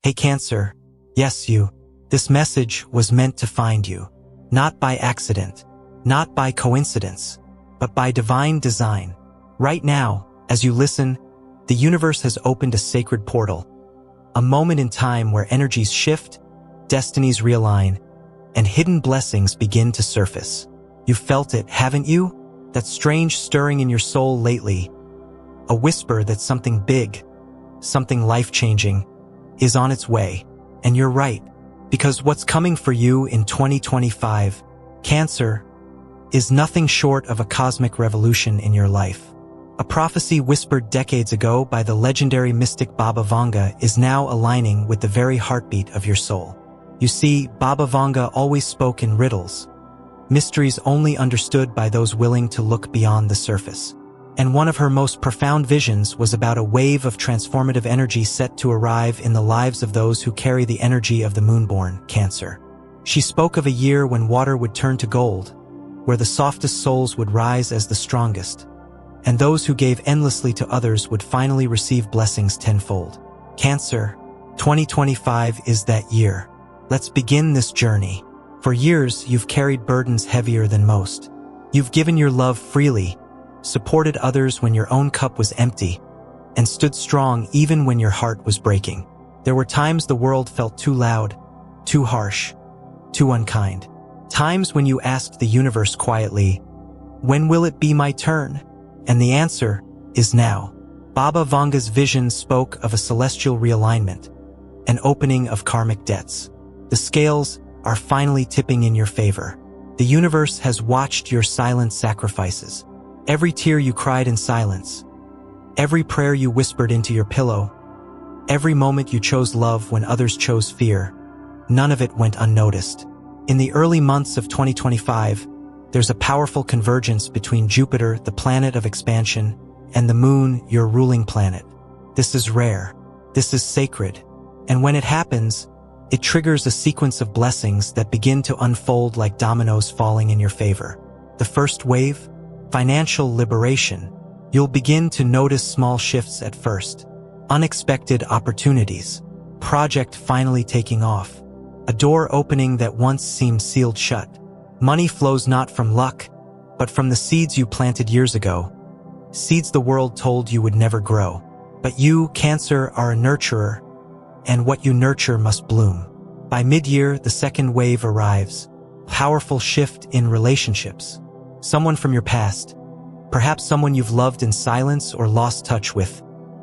Hey Cancer, yes you. This message was meant to find you. Not by accident, not by coincidence, but by divine design. Right now, as you listen, the universe has opened a sacred portal. A moment in time where energies shift, destinies realign, and hidden blessings begin to surface. You've felt it, haven't you? That strange stirring in your soul lately. A whisper that something big, something life-changing, is on its way. And you're right, because what's coming for you in 2025, Cancer, is nothing short of a cosmic revolution in your life. A prophecy whispered decades ago by the legendary mystic Baba Vanga is now aligning with the very heartbeat of your soul. You see, Baba Vanga always spoke in riddles, mysteries only understood by those willing to look beyond the surface. And one of her most profound visions was about a wave of transformative energy set to arrive in the lives of those who carry the energy of the moonborn, Cancer. She spoke of a year when water would turn to gold, where the softest souls would rise as the strongest, and those who gave endlessly to others would finally receive blessings tenfold. Cancer, 2025 is that year. Let's begin this journey. For years, you've carried burdens heavier than most. You've given your love freely, supported others when your own cup was empty, and stood strong even when your heart was breaking. There were times the world felt too loud, too harsh, too unkind. Times when you asked the universe quietly, "When will it be my turn?" And the answer is now. Baba Vanga's vision spoke of a celestial realignment, an opening of karmic debts. The scales are finally tipping in your favor. The universe has watched your silent sacrifices. Every tear you cried in silence, every prayer you whispered into your pillow, every moment you chose love when others chose fear, none of it went unnoticed. In the early months of 2025, there's a powerful convergence between Jupiter, the planet of expansion, and the Moon, your ruling planet. This is rare. This is sacred. And when it happens, it triggers a sequence of blessings that begin to unfold like dominoes falling in your favor. The first wave? Financial liberation. You'll begin to notice small shifts at first. Unexpected opportunities. Project finally taking off. A door opening that once seemed sealed shut. Money flows not from luck, but from the seeds you planted years ago. Seeds the world told you would never grow. But you, Cancer, are a nurturer, and what you nurture must bloom. By mid-year, the second wave arrives. Powerful shift in relationships. Someone from your past, perhaps someone you've loved in silence or lost touch with,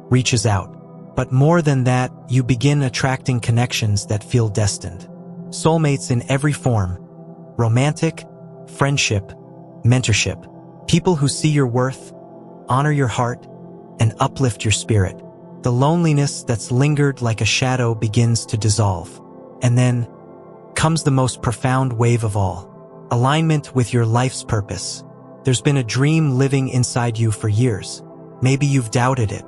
reaches out. But more than that, you begin attracting connections that feel destined. Soulmates in every form. Romantic, friendship, mentorship. People who see your worth, honor your heart, and uplift your spirit. The loneliness that's lingered like a shadow begins to dissolve. And then comes the most profound wave of all. Alignment with your life's purpose. There's been a dream living inside you for years. Maybe you've doubted it.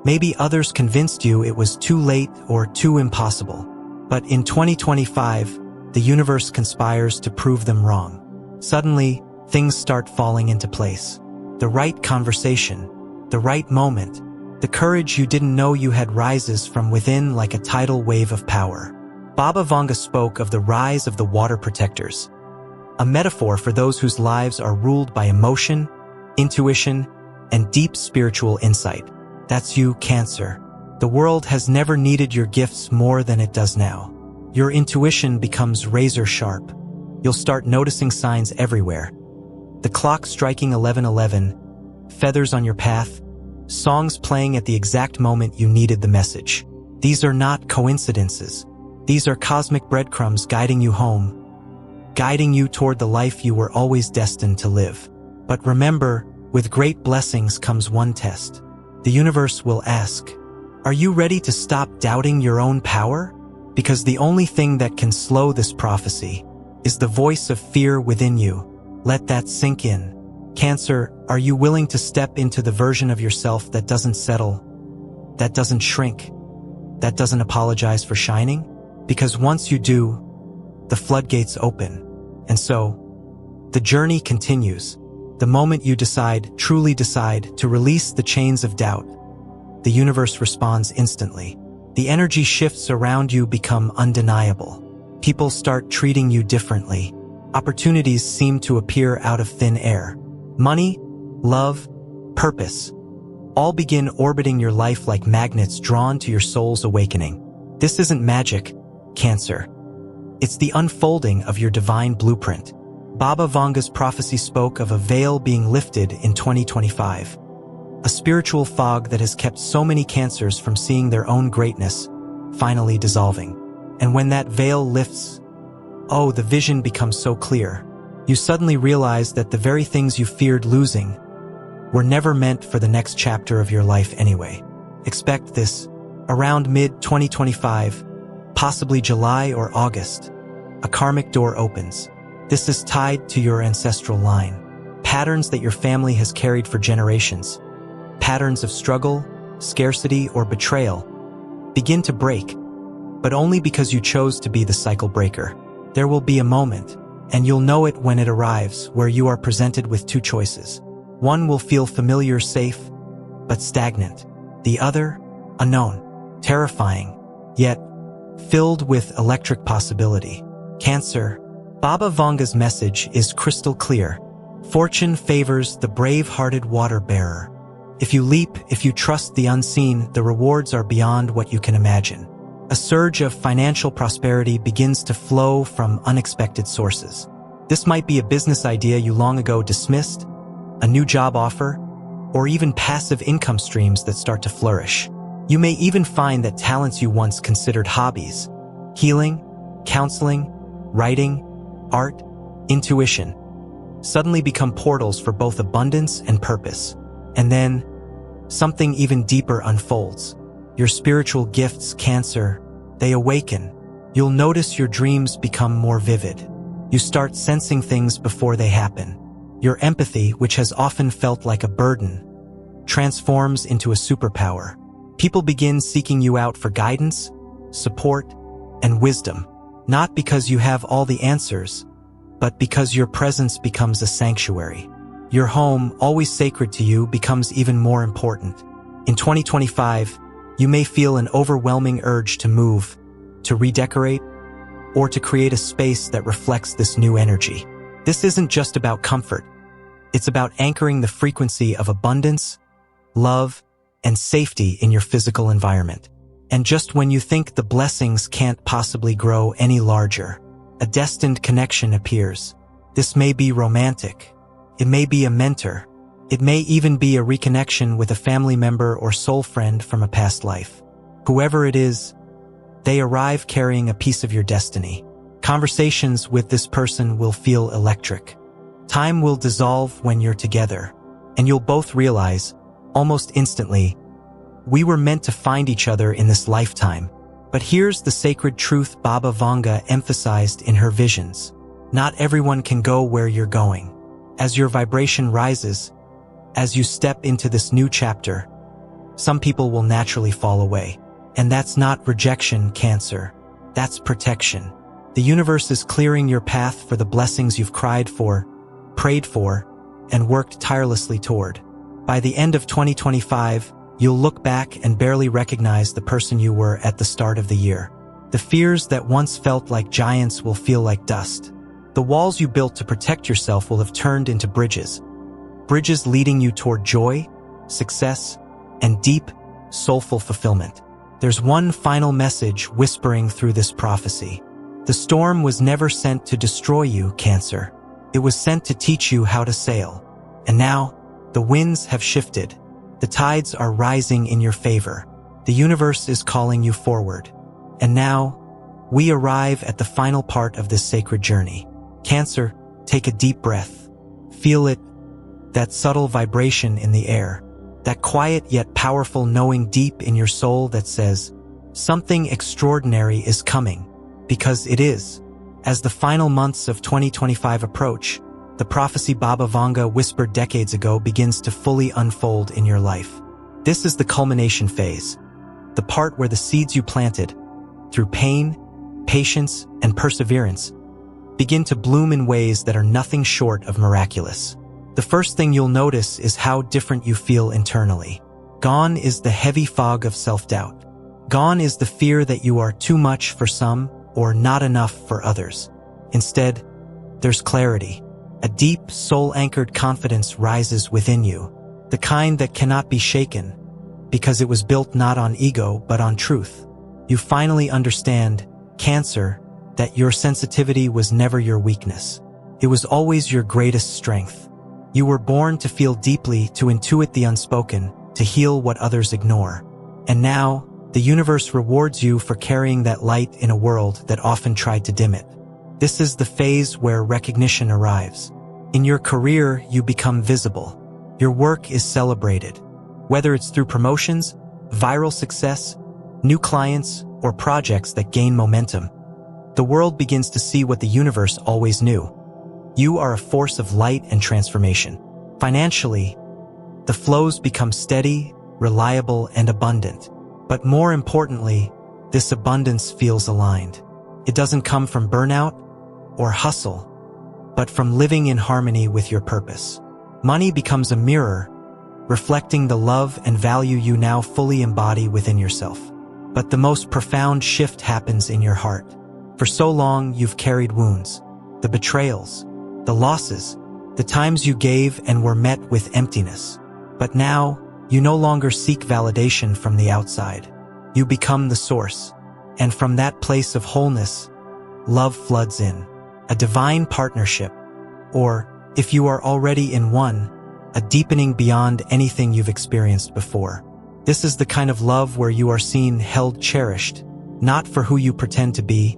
Maybe others convinced you it was too late or too impossible. But in 2025, the universe conspires to prove them wrong. Suddenly, things start falling into place. The right conversation, the right moment, the courage you didn't know you had rises from within like a tidal wave of power. Baba Vanga spoke of the rise of the water protectors, a metaphor for those whose lives are ruled by emotion, intuition, and deep spiritual insight. That's you, Cancer. The world has never needed your gifts more than it does now. Your intuition becomes razor sharp. You'll start noticing signs everywhere. The clock striking 11:11, feathers on your path, songs playing at the exact moment you needed the message. These are not coincidences. These are cosmic breadcrumbs guiding you home, guiding you toward the life you were always destined to live. But remember, with great blessings comes one test. The universe will ask, are you ready to stop doubting your own power? Because the only thing that can slow this prophecy is the voice of fear within you. Let that sink in. Cancer, are you willing to step into the version of yourself that doesn't settle, that doesn't shrink, that doesn't apologize for shining? Because once you do, the floodgates open. And so, the journey continues. The moment you truly decide, to release the chains of doubt, the universe responds instantly. The energy shifts around you become undeniable. People start treating you differently. Opportunities seem to appear out of thin air. Money, love, purpose, all begin orbiting your life like magnets drawn to your soul's awakening. This isn't magic, Cancer. It's the unfolding of your divine blueprint. Baba Vanga's prophecy spoke of a veil being lifted in 2025. A spiritual fog that has kept so many Cancers from seeing their own greatness, finally dissolving. And when that veil lifts, oh, the vision becomes so clear. You suddenly realize that the very things you feared losing were never meant for the next chapter of your life anyway. Expect this. Around mid-2025, possibly July or August, a karmic door opens. This is tied to your ancestral line. Patterns that your family has carried for generations. Patterns of struggle, scarcity, or betrayal begin to break, but only because you chose to be the cycle breaker. There will be a moment, and you'll know it when it arrives, where you are presented with two choices. One will feel familiar, safe, but stagnant. The other, unknown, terrifying, yet filled with electric possibility. Cancer. Baba Vanga's message is crystal clear. Fortune favors the brave-hearted water-bearer. If you leap, if you trust the unseen, the rewards are beyond what you can imagine. A surge of financial prosperity begins to flow from unexpected sources. This might be a business idea you long ago dismissed, a new job offer, or even passive income streams that start to flourish. You may even find that talents you once considered hobbies, healing, counseling, writing, art, intuition, suddenly become portals for both abundance and purpose. And then, something even deeper unfolds. Your spiritual gifts, Cancer, they awaken. You'll notice your dreams become more vivid. You start sensing things before they happen. Your empathy, which has often felt like a burden, transforms into a superpower. People begin seeking you out for guidance, support, and wisdom, not because you have all the answers, but because your presence becomes a sanctuary. Your home, always sacred to you, becomes even more important. In 2025, you may feel an overwhelming urge to move, to redecorate, or to create a space that reflects this new energy. This isn't just about comfort. It's about anchoring the frequency of abundance, love, and safety in your physical environment. And just when you think the blessings can't possibly grow any larger, a destined connection appears. This may be romantic. It may be a mentor. It may even be a reconnection with a family member or soul friend from a past life. Whoever it is, they arrive carrying a piece of your destiny. Conversations with this person will feel electric. Time will dissolve when you're together, and you'll both realize, almost instantly, we were meant to find each other in this lifetime. But here's the sacred truth Baba Vanga emphasized in her visions. Not everyone can go where you're going. As your vibration rises, as you step into this new chapter, some people will naturally fall away. And that's not rejection, Cancer. That's protection. The universe is clearing your path for the blessings you've cried for, prayed for, and worked tirelessly toward. By the end of 2025, you'll look back and barely recognize the person you were at the start of the year. The fears that once felt like giants will feel like dust. The walls you built to protect yourself will have turned into bridges. Bridges leading you toward joy, success, and deep, soulful fulfillment. There's one final message whispering through this prophecy. The storm was never sent to destroy you, Cancer. It was sent to teach you how to sail. And now, the winds have shifted. The tides are rising in your favor. The universe is calling you forward. And now, we arrive at the final part of this sacred journey. Cancer, take a deep breath. Feel it, that subtle vibration in the air. That quiet yet powerful knowing deep in your soul that says, something extraordinary is coming. Because it is. As the final months of 2025 approach, the prophecy Baba Vanga whispered decades ago begins to fully unfold in your life. This is the culmination phase. The part where the seeds you planted, through pain, patience, and perseverance, begin to bloom in ways that are nothing short of miraculous. The first thing you'll notice is how different you feel internally. Gone is the heavy fog of self-doubt. Gone is the fear that you are too much for some or not enough for others. Instead, there's clarity. A deep, soul-anchored confidence rises within you, the kind that cannot be shaken, because it was built not on ego but on truth. You finally understand, Cancer, that your sensitivity was never your weakness. It was always your greatest strength. You were born to feel deeply, to intuit the unspoken, to heal what others ignore. And now, the universe rewards you for carrying that light in a world that often tried to dim it. This is the phase where recognition arrives. In your career, you become visible. Your work is celebrated. Whether it's through promotions, viral success, new clients, or projects that gain momentum, the world begins to see what the universe always knew. You are a force of light and transformation. Financially, the flows become steady, reliable, and abundant. But more importantly, this abundance feels aligned. It doesn't come from burnout or hustle, but from living in harmony with your purpose. Money becomes a mirror, reflecting the love and value you now fully embody within yourself. But the most profound shift happens in your heart. For so long, you've carried wounds, the betrayals, the losses, the times you gave and were met with emptiness. But now, you no longer seek validation from the outside. You become the source. And from that place of wholeness, love floods in. A divine partnership, or, if you are already in one, a deepening beyond anything you've experienced before. This is the kind of love where you are seen, held, cherished, not for who you pretend to be,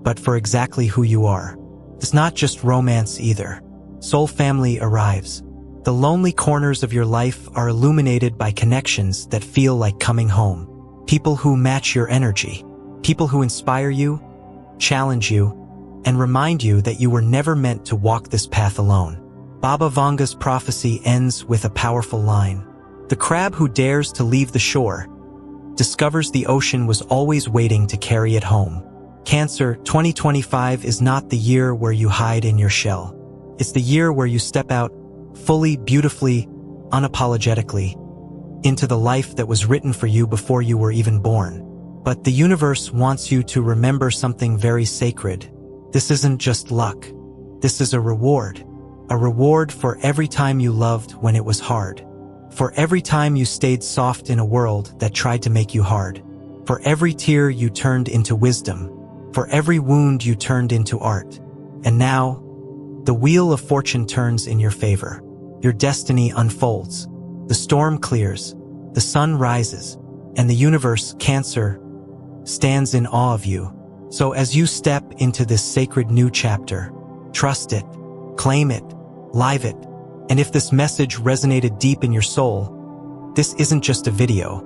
but for exactly who you are. It's not just romance either. Soul family arrives. The lonely corners of your life are illuminated by connections that feel like coming home. People who match your energy. People who inspire you, challenge you, and remind you that you were never meant to walk this path alone. Baba Vanga's prophecy ends with a powerful line. The crab who dares to leave the shore discovers the ocean was always waiting to carry it home. Cancer, 2025 is not the year where you hide in your shell. It's the year where you step out fully, beautifully, unapologetically, into the life that was written for you before you were even born. But the universe wants you to remember something very sacred. This isn't just luck. This is a reward. A reward for every time you loved when it was hard. For every time you stayed soft in a world that tried to make you hard. For every tear you turned into wisdom. For every wound you turned into art. And now, the wheel of fortune turns in your favor. Your destiny unfolds. The storm clears. The sun rises. And the universe, Cancer, stands in awe of you. So as you step into this sacred new chapter, trust it, claim it, live it. And if this message resonated deep in your soul, this isn't just a video.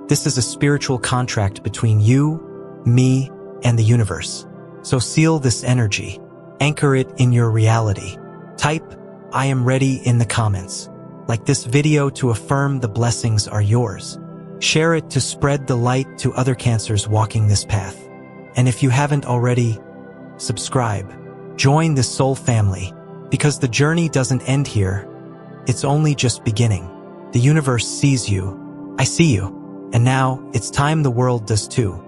This is a spiritual contract between you, me, and the universe. So seal this energy. Anchor it in your reality. Type, "I am ready" in the comments. Like this video to affirm the blessings are yours. Share it to spread the light to other Cancers walking this path. And if you haven't already, subscribe. Join this soul family. Because the journey doesn't end here. It's only just beginning. The universe sees you. I see you. And now, it's time the world does too.